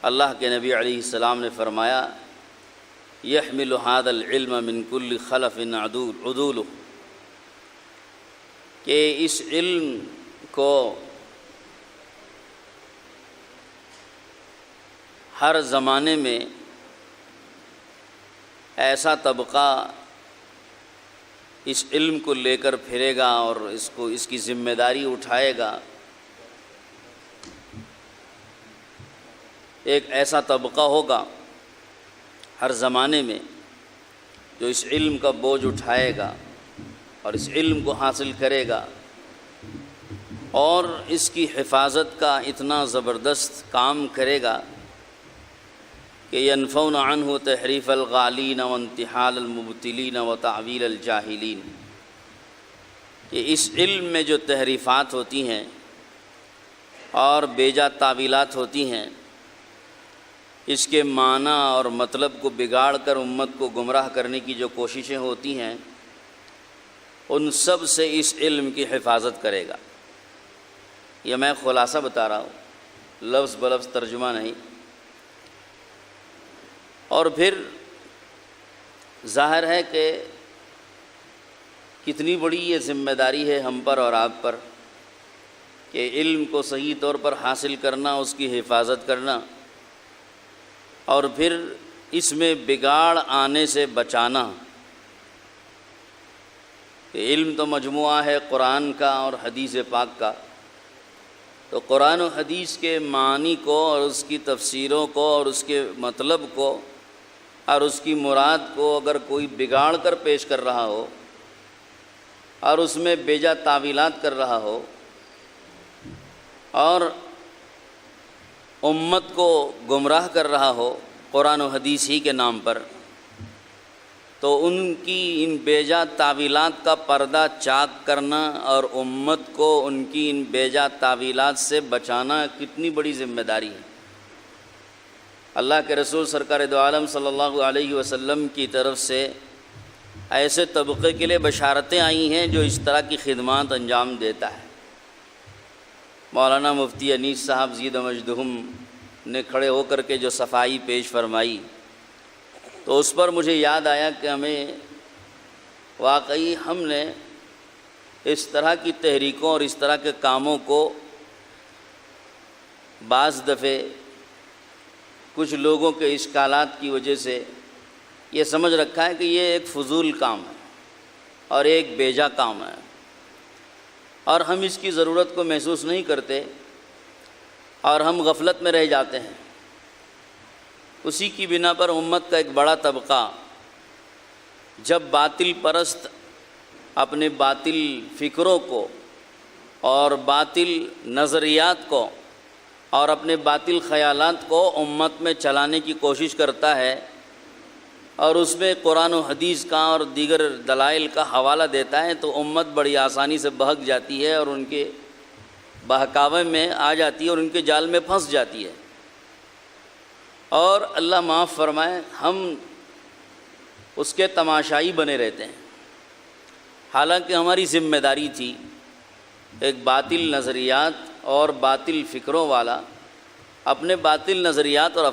اللہ کے نبی علیہ السلام نے فرمایا یحمل هذا العلم من كل خلف عدول، کہ اس علم کو ہر زمانے میں ایسا طبقہ اس علم کو لے کر پھرے گا اور اس کی ذمہ داری اٹھائے گا، ایک ایسا طبقہ ہوگا ہر زمانے میں جو اس علم کا بوجھ اٹھائے گا اور اس علم کو حاصل کرے گا اور اس کی حفاظت کا اتنا زبردست کام کرے گا کہ ینفون عنہ تحریف الغالین وانتحال المبتلین وتعویل الجاہلین، کہ اس علم میں جو تحریفات ہوتی ہیں اور بیجا تعویلات ہوتی ہیں، اس کے معنی اور مطلب کو بگاڑ کر امت کو گمراہ کرنے کی جو کوششیں ہوتی ہیں، ان سب سے اس علم کی حفاظت کرے گا۔ یہ میں خلاصہ بتا رہا ہوں، لفظ بلفظ ترجمہ نہیں۔ اور پھر ظاہر ہے کہ کتنی بڑی یہ ذمہ داری ہے ہم پر اور آپ پر کہ علم کو صحیح طور پر حاصل کرنا، اس کی حفاظت کرنا اور پھر اس میں بگاڑ آنے سے بچانا۔ کہ علم تو مجموعہ ہے قرآن کا اور حدیث پاک کا، تو قرآن و حدیث کے معنی کو اور اس کی تفسیروں کو اور اس کے مطلب کو اور اس کی مراد کو اگر کوئی بگاڑ کر پیش کر رہا ہو اور اس میں بیجا تعویلات کر رہا ہو اور امت کو گمراہ کر رہا ہو قرآن و حدیث ہی کے نام پر، تو ان کی ان بیجا تعویلات کا پردہ چاک کرنا اور امت کو ان کی ان بیجا تعویلات سے بچانا کتنی بڑی ذمہ داری ہے۔ اللہ کے رسول سرکار دو عالم صلی اللہ علیہ وسلم کی طرف سے ایسے طبقے کے لیے بشارتیں آئی ہیں جو اس طرح کی خدمات انجام دیتا ہے۔ مولانا مفتی انیس صاحب زید مجدہم نے کھڑے ہو کر کے جو صفائی پیش فرمائی، تو اس پر مجھے یاد آیا کہ ہمیں واقعی ہم نے اس طرح کی تحریکوں اور اس طرح کے کاموں کو بعض دفعے کچھ لوگوں کے اشکالات کی وجہ سے یہ سمجھ رکھا ہے کہ یہ ایک فضول کام ہے اور ایک بیجا کام ہے، اور ہم اس کی ضرورت کو محسوس نہیں کرتے اور ہم غفلت میں رہ جاتے ہیں۔ اسی کی بنا پر امت کا ایک بڑا طبقہ جب باطل پرست اپنے باطل فکروں کو اور باطل نظریات کو اور اپنے باطل خیالات کو امت میں چلانے کی کوشش کرتا ہے اور اس میں قرآن و حدیث کا اور دیگر دلائل کا حوالہ دیتا ہے، تو امت بڑی آسانی سے بہک جاتی ہے اور ان کے بہکاوے میں آ جاتی ہے اور ان کے جال میں پھنس جاتی ہے۔ اور اللہ معاف فرمائے، ہم اس کے تماشائی بنے رہتے ہیں، حالانکہ ہماری ذمہ داری تھی ایک باطل نظریات اور باطل فکروں والا اپنے باطل نظریات اور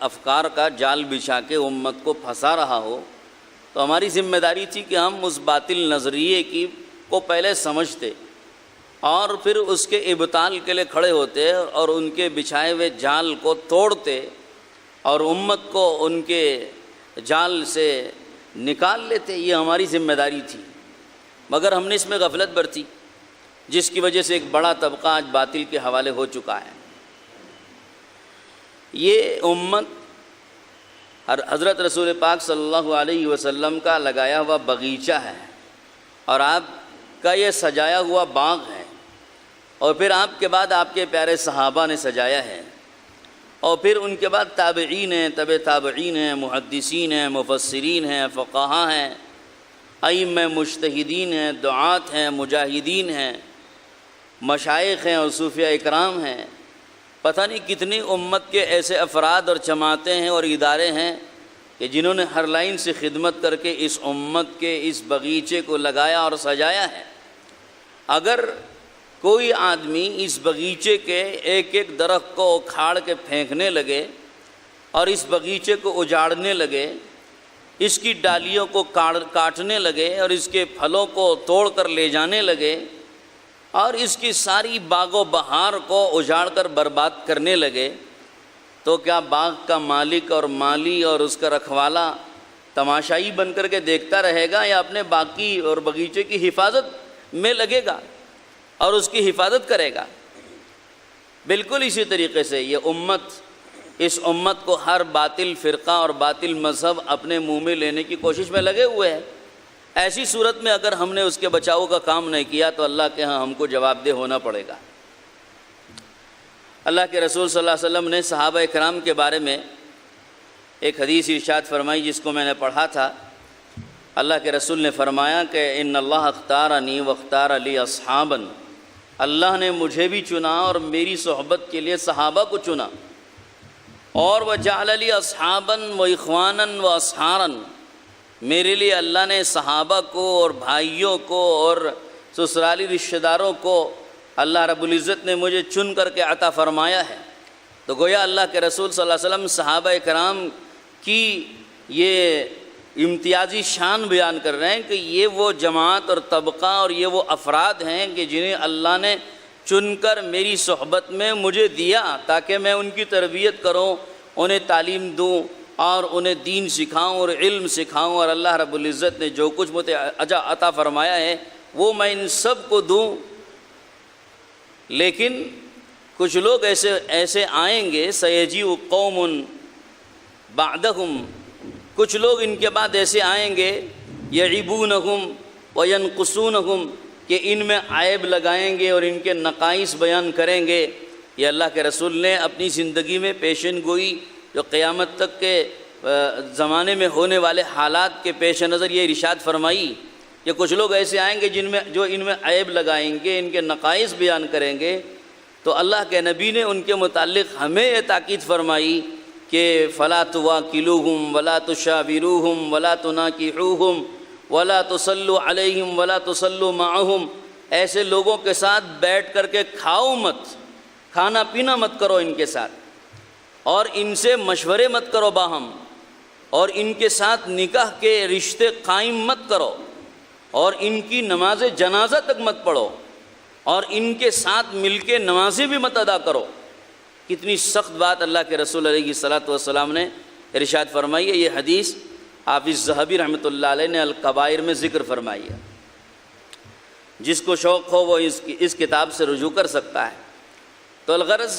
افکار کا جال بچھا کے امت کو پھنسا رہا ہو، تو ہماری ذمہ داری تھی کہ ہم اس باطل نظریے کو پہلے سمجھتے اور پھر اس کے ابطال کے لیے کھڑے ہوتے اور ان کے بچھائے ہوئے جال کو توڑتے اور امت کو ان کے جال سے نکال لیتے۔ یہ ہماری ذمہ داری تھی، مگر ہم نے اس میں غفلت برتی، جس کی وجہ سے ایک بڑا طبقہ آج باطل کے حوالے ہو چکا ہے۔ یہ امت حضرت رسول پاک صلی اللہ علیہ وسلم کا لگایا ہوا باغیچہ ہے اور آپ کا یہ سجایا ہوا باغ ہے، اور پھر آپ کے بعد آپ کے پیارے صحابہ نے سجایا ہے، اور پھر ان کے بعد تابعین ہیں، تبع تابعین ہیں، محدثین ہیں، مفسرین ہیں، فقہاء ہیں، ائمہ مجتہدین ہیں، دعات ہیں، مجاہدین ہیں، مشائخ ہیں اور صوفیاء اکرام ہیں۔ پتہ نہیں کتنی امت کے ایسے افراد اور جماعتیں ہیں اور ادارے ہیں کہ جنہوں نے ہر لائن سے خدمت کر کے اس امت کے اس باغیچے کو لگایا اور سجایا ہے۔ اگر کوئی آدمی اس باغیچے کے ایک ایک درخت کو اکھاڑ کے پھینکنے لگے اور اس باغیچے کو اجاڑنے لگے، اس کی ڈالیوں کو کاٹنے لگے اور اس کے پھلوں کو توڑ کر لے جانے لگے اور اس کی ساری باغ و بہار کو اجاڑ کر برباد کرنے لگے، تو کیا باغ کا مالک اور مالی اور اس کا رکھوالا تماشائی بن کر کے دیکھتا رہے گا یا اپنے باغی اور باغیچے کی حفاظت میں لگے گا اور اس کی حفاظت کرے گا؟ بالکل اسی طریقے سے یہ اس امت کو ہر باطل فرقہ اور باطل مذہب اپنے منہ میں لینے کی کوشش میں لگے ہوئے ہیں۔ ایسی صورت میں اگر ہم نے اس کے بچاؤ کا کام نہیں کیا تو اللہ کے ہاں ہم کو جواب دہ ہونا پڑے گا۔ اللہ کے رسول صلی اللہ علیہ وسلم نے صحابہ کرام کے بارے میں ایک حدیث ارشاد فرمائی جس کو میں نے پڑھا تھا۔ اللہ کے رسول نے فرمایا کہ ان اللہ اختارنی واختار لی اصحابا، اللہ نے مجھے بھی چنا اور میری صحبت کے لیے صحابہ کو چنا، اور وجعل لی اصحابا و اخوانا و اصحارا، میرے لیے اللہ نے صحابہ کو اور بھائیوں کو اور سسرالی رشتہ داروں کو اللہ رب العزت نے مجھے چن کر کے عطا فرمایا ہے۔ تو گویا اللہ کے رسول صلی اللہ علیہ وسلم صحابہ کرام کی یہ امتیازی شان بیان کر رہے ہیں کہ یہ وہ جماعت اور طبقہ اور یہ وہ افراد ہیں کہ جنہیں اللہ نے چن کر میری صحبت میں مجھے دیا تاکہ میں ان کی تربیت کروں، انہیں تعلیم دوں اور انہیں دین سکھاؤں اور علم سکھاؤں، اور اللہ رب العزت نے جو کچھ مجھے عطا فرمایا ہے وہ میں ان سب کو دوں۔ لیکن کچھ لوگ ایسے آئیں گے، سیجیء قوم بعدہم، کچھ لوگ ان کے بعد ایسے آئیں گے، یعیبونہم وینقصونہم، کہ ان میں عیب لگائیں گے اور ان کے نقائص بیان کریں گے۔ یہ اللہ کے رسول نے اپنی زندگی میں پیشن گوئی جو قیامت تک کے زمانے میں ہونے والے حالات کے پیش نظر یہ ارشاد فرمائی کہ کچھ لوگ ایسے آئیں گے جو ان میں عیب لگائیں گے، ان کے نقائص بیان کریں گے۔ تو اللہ کے نبی نے ان کے متعلق ہمیں یہ تاکید فرمائی کہ فلا تواکلوہم ولا تشاوروہم ولا تناکحوہم ولا تصلوا علیہم ولا تصلوا معہم، ایسے لوگوں کے ساتھ بیٹھ کر کے کھاؤ مت، کھانا پینا مت کرو ان کے ساتھ، اور ان سے مشورے مت کرو باہم، اور ان کے ساتھ نکاح کے رشتے قائم مت کرو، اور ان کی نماز جنازہ تک مت پڑھو، اور ان کے ساتھ مل کے نمازیں بھی مت ادا کرو۔ کتنی سخت بات اللہ کے رسول علیہ الصلوۃ والسلام نے ارشاد فرمائی ہے۔ یہ حدیث حافظ ذہبی رحمۃ اللہ علیہ نے الکبائر میں ذکر فرمائی ہے۔ جس کو شوق ہو وہ اس کتاب سے رجوع کر سکتا ہے۔ تو الغرض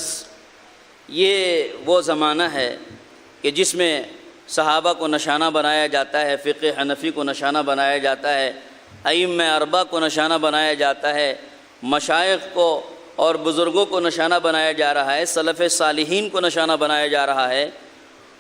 یہ وہ زمانہ ہے کہ جس میں صحابہ کو نشانہ بنایا جاتا ہے، فقہ حنفی کو نشانہ بنایا جاتا ہے، ائمہ اربعہ کو نشانہ بنایا جاتا ہے، مشائخ کو اور بزرگوں کو نشانہ بنایا جا رہا ہے، سلف صالحین کو نشانہ بنایا جا رہا ہے،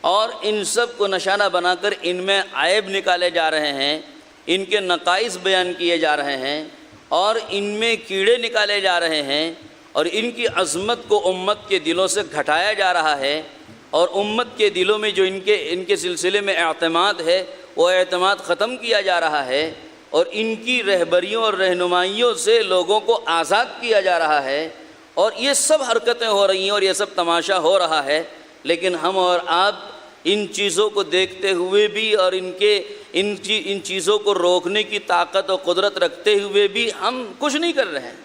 اور ان سب کو نشانہ بنا کر ان میں عیب نکالے جا رہے ہیں، ان کے نقائص بیان کیے جا رہے ہیں، اور ان میں کیڑے نکالے جا رہے ہیں، اور ان کی عظمت کو امت کے دلوں سے گھٹایا جا رہا ہے، اور امت کے دلوں میں جو ان کے سلسلے میں اعتماد ہے وہ اعتماد ختم کیا جا رہا ہے، اور ان کی رہبریوں اور رہنمائیوں سے لوگوں کو آزاد کیا جا رہا ہے، اور یہ سب حرکتیں ہو رہی ہیں اور یہ سب تماشا ہو رہا ہے۔ لیکن ہم اور آپ ان چیزوں کو دیکھتے ہوئے بھی اور ان چیزوں کو روکنے کی طاقت و قدرت رکھتے ہوئے بھی ہم کچھ نہیں کر رہے ہیں۔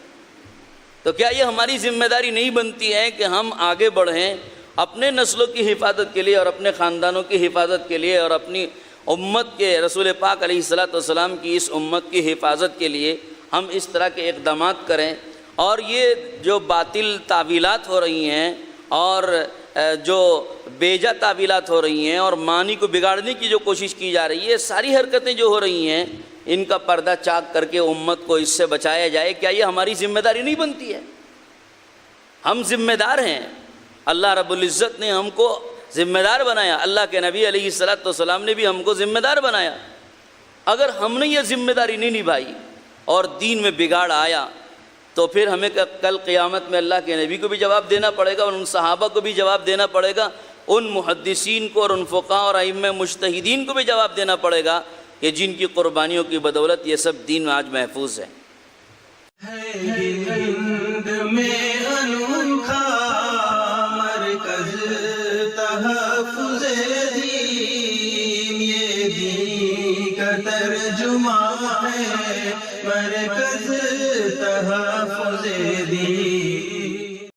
تو کیا یہ ہماری ذمہ داری نہیں بنتی ہے کہ ہم آگے بڑھیں اپنے نسلوں کی حفاظت کے لیے اور اپنے خاندانوں کی حفاظت کے لیے اور اپنی امت کے رسول پاک علیہ الصلوۃ والسلام کی اس امت کی حفاظت کے لیے ہم اس طرح کے اقدامات کریں؟ اور یہ جو باطل تعویلات ہو رہی ہیں اور جو بیجا تعویلات ہو رہی ہیں اور معنی کو بگاڑنے کی جو کوشش کی جا رہی ہے، ساری حرکتیں جو ہو رہی ہیں ان کا پردہ چاک کر کے امت کو اس سے بچایا جائے، کیا یہ ہماری ذمہ داری نہیں بنتی ہے؟ ہم ذمہ دار ہیں، اللہ رب العزت نے ہم کو ذمہ دار بنایا، اللہ کے نبی علیہ الصلوۃ والسلام نے بھی ہم کو ذمہ دار بنایا۔ اگر ہم نے یہ ذمہ داری نہیں نبھائی اور دین میں بگاڑ آیا تو پھر ہمیں کل قیامت میں اللہ کے نبی کو بھی جواب دینا پڑے گا اور ان صحابہ کو بھی جواب دینا پڑے گا، ان محدثین کو اور ان فقہاء اور ائمہ مجتہدین کو بھی جواب دینا پڑے گا کہ جن کی قربانیوں کی بدولت یہ سب دین آج محفوظ ہے۔ ہند میں انوکھا مرکز تحفظ تحفظ دین، یہ دین کا ترجمہ ہے مرکز تحفظ دین۔